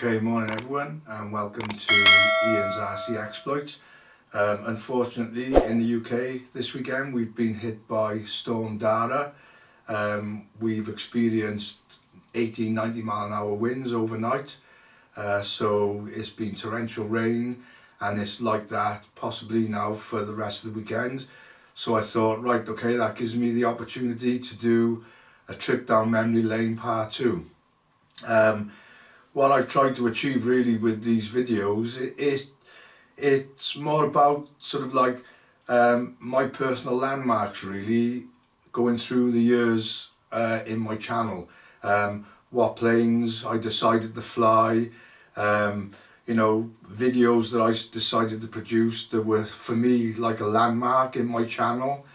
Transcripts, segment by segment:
Okay, morning everyone, and welcome to Ian's RC Exploits. Unfortunately, in the UK this weekend we've been hit by Storm Dara. We've experienced 80-90 mile an hour winds overnight, so it's been torrential rain, and it's like that possibly now for the rest of the weekend. So I thought, right, okay, that gives me the opportunity to do a trip down memory lane part 2. What I've tried to achieve really with these videos is it's more about sort of like my personal landmarks, really, going through the years in my channel. What planes I decided to fly, you know, videos that I decided to produce that were for me like a landmark in my channel.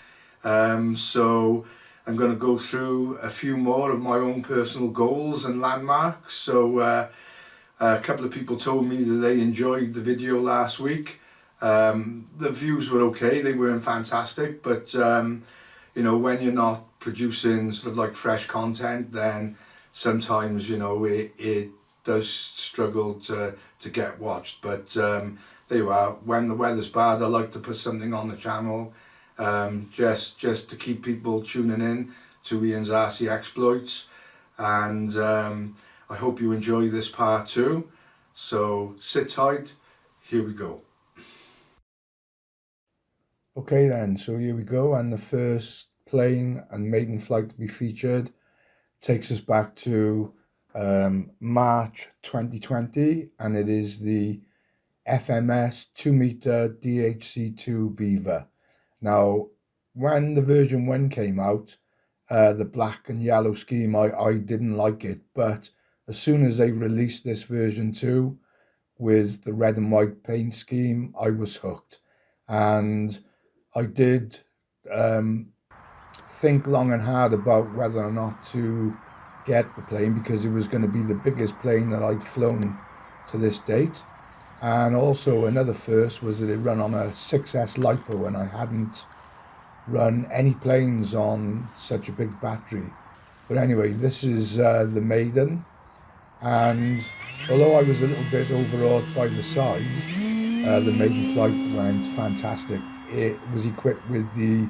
So I'm going to go through a few more of my own personal goals and landmarks. So a couple of people told me that they enjoyed the video last week. The views were okay, they weren't fantastic, but you know, when you're not producing sort of like fresh content, then sometimes, you know, it does struggle to get watched. But there you are. When the weather's bad, I like to put something on the channel, just to keep people tuning in to Ian's RC Exploits. And I hope you enjoy this part 2. So sit tight, here we go. Okay then, so here we go, and the first plane and maiden flight to be featured takes us back to March 2020, and it is the FMS 2-meter DHC2 Beaver. Now, when the version 1 came out, the black and yellow scheme, I didn't like it, but as soon as they released this version 2 with the red and white paint scheme, I was hooked. And I did think long and hard about whether or not to get the plane, because it was going to be the biggest plane that I'd flown to this date. And also another first was that it ran on a 6S LiPo, and I hadn't run any planes on such a big battery. But anyway, this is the maiden, and although I was a little bit overawed by the size, the maiden flight went fantastic. It was equipped with the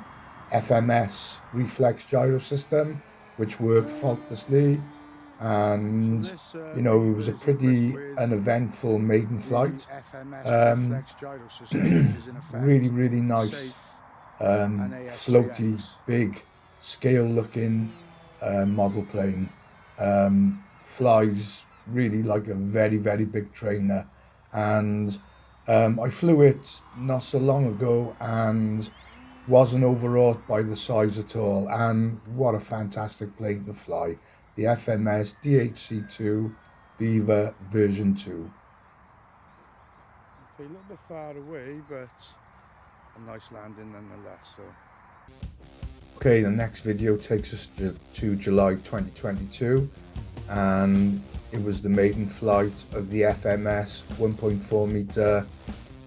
FMS reflex gyro system, which worked faultlessly, and you know, it was a pretty uneventful maiden flight. Really nice, floaty, big, scale looking model plane. Flies really like a very big trainer, and I flew it not so long ago and wasn't overawed by the size at all. And what a fantastic plane to fly, the FMS DHC2 Beaver version 2. Okay, a little bit far away, but a nice landing nonetheless. So okay, the next video takes us to July 2022, and it was the maiden flight of the FMS 1.4 meter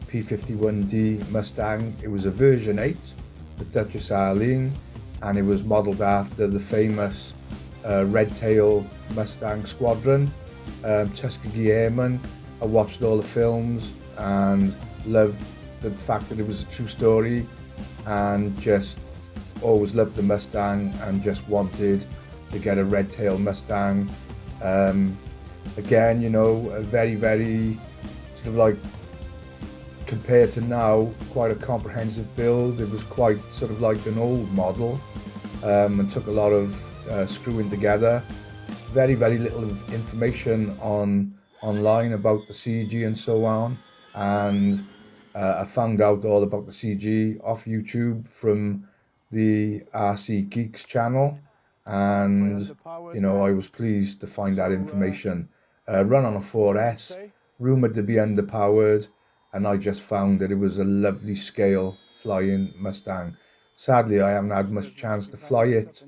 P51D Mustang. It was a version 8, the Duchess Arlene, and it was modelled after the famous Red Tail Mustang Squadron, Tuskegee Airmen. I watched all the films and loved the fact that it was a true story, and just always loved the Mustang and just wanted to get a Red Tail Mustang. Again, you know, a very sort of like, compared to now, quite a comprehensive build. It was quite sort of like an old model, and took a lot of screwing together. Very little information online about the CG and so on, and I found out all about the CG off YouTube from the RC Geeks channel, and you know, I was pleased to find that information. Run on a 4S, rumoured to be underpowered, and I just found that it was a lovely scale flying Mustang. Sadly, I haven't had much chance to fly it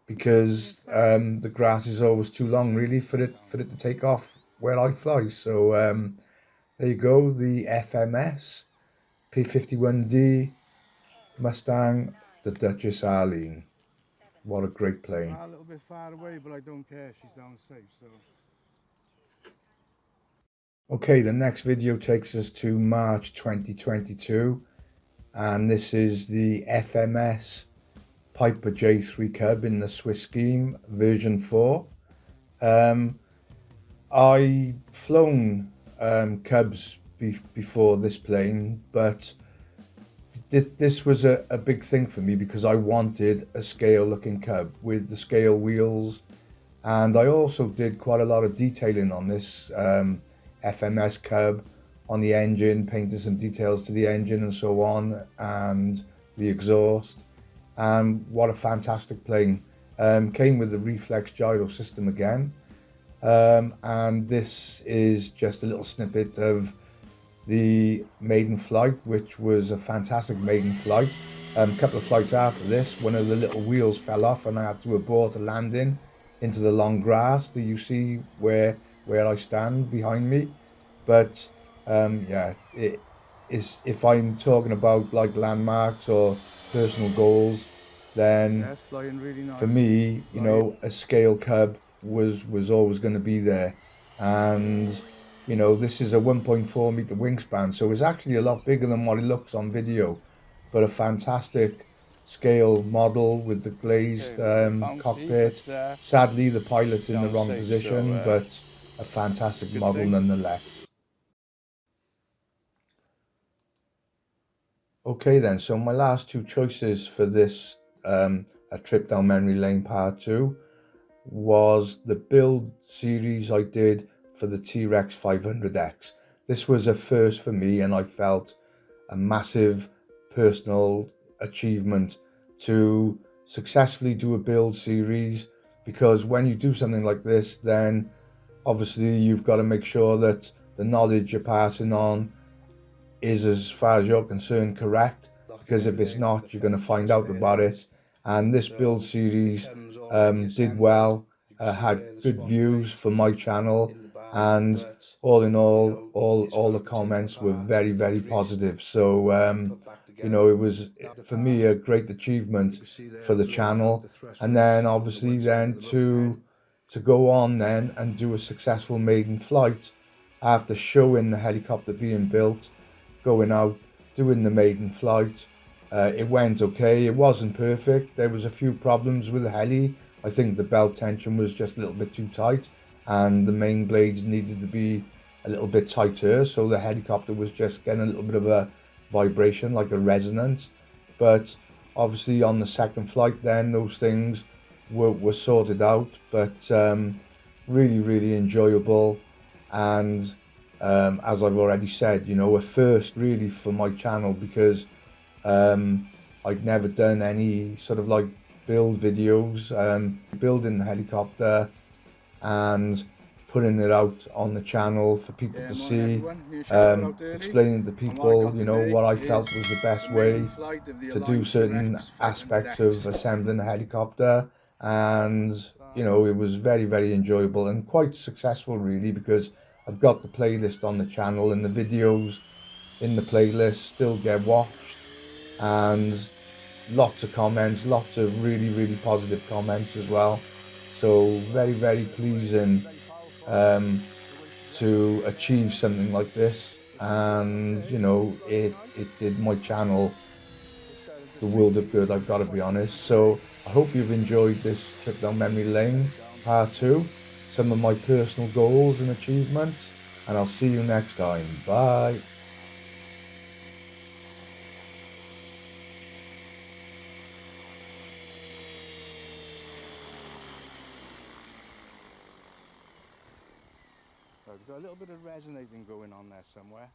because the grass is always too long really for it to take off where I fly. So there you go, the FMS P51D Mustang, the Duchess Arlene. What a great plane. A little bit far away, but I don't care, she's down safe. So Okay, the next video takes us to March 2022, and this is the FMS Piper J3 Cub in the Swiss scheme version 4. I flown Cubs before this plane, but this was a big thing for me because I wanted a scale looking Cub with the scale wheels, and I also did quite a lot of detailing on this FMS Cub, on the engine, painted some details to the engine and so on, and the exhaust. And what a fantastic plane. Came with the reflex gyro system again, and this is just a little snippet of the maiden flight, which was a fantastic maiden flight. A couple of flights after this, one of the little wheels fell off and I had to abort a landing into the long grass that you see where I stand behind me. But yeah, it is, if I'm talking about like landmarks or personal goals, then for me, you know, a scale Cub was always going to be there. And you know, this is a 1.4 meter wingspan, so it's actually a lot bigger than what it looks on video, but a fantastic scale model with the glazed cockpit. Sadly, the pilot's in the wrong position, but a fantastic model nonetheless. Okay then, so my last two choices for this a trip down memory lane part 2 was the build series I did for the T-Rex 500X. This was a first for me, and I felt a massive personal achievement to successfully do a build series, because when you do something like this, then obviously you've got to make sure that the knowledge you're passing on is, as far as you're concerned, correct, because if it's not, you're going to find out about it. And this build series did well, had good views for my channel, and all in all the comments were very, very positive. So you know, it was for me a great achievement for the channel. And then obviously then to go on then and do a successful maiden flight after showing the helicopter being built, going out, doing the maiden flight. It went okay. It wasn't perfect. There was a few problems with the heli. I think the belt tension was just a little bit too tight, and the main blades needed to be a little bit tighter, so the helicopter was just getting a little bit of a vibration, like a resonance. But obviously on the second flight then those things were sorted out. But really, really enjoyable. And as I've already said, you know, a first really for my channel, because I'd never done any sort of like build videos, building the helicopter and putting it out on the channel for people to see, explaining to people, you know, what I felt was the best way to do certain aspects of assembling a helicopter. And you know, it was very, very enjoyable and quite successful really, because I've got the playlist on the channel and the videos in the playlist still get watched, and lots of comments, lots of really, really positive comments as well. So very, very pleasing to achieve something like this. And you know, it did my channel the world of good, I've got to be honest. So I hope you've enjoyed this trip down memory lane part 2, some of my personal goals and achievements, and I'll see you next time. Bye. I've got a little bit of resonating going on there somewhere.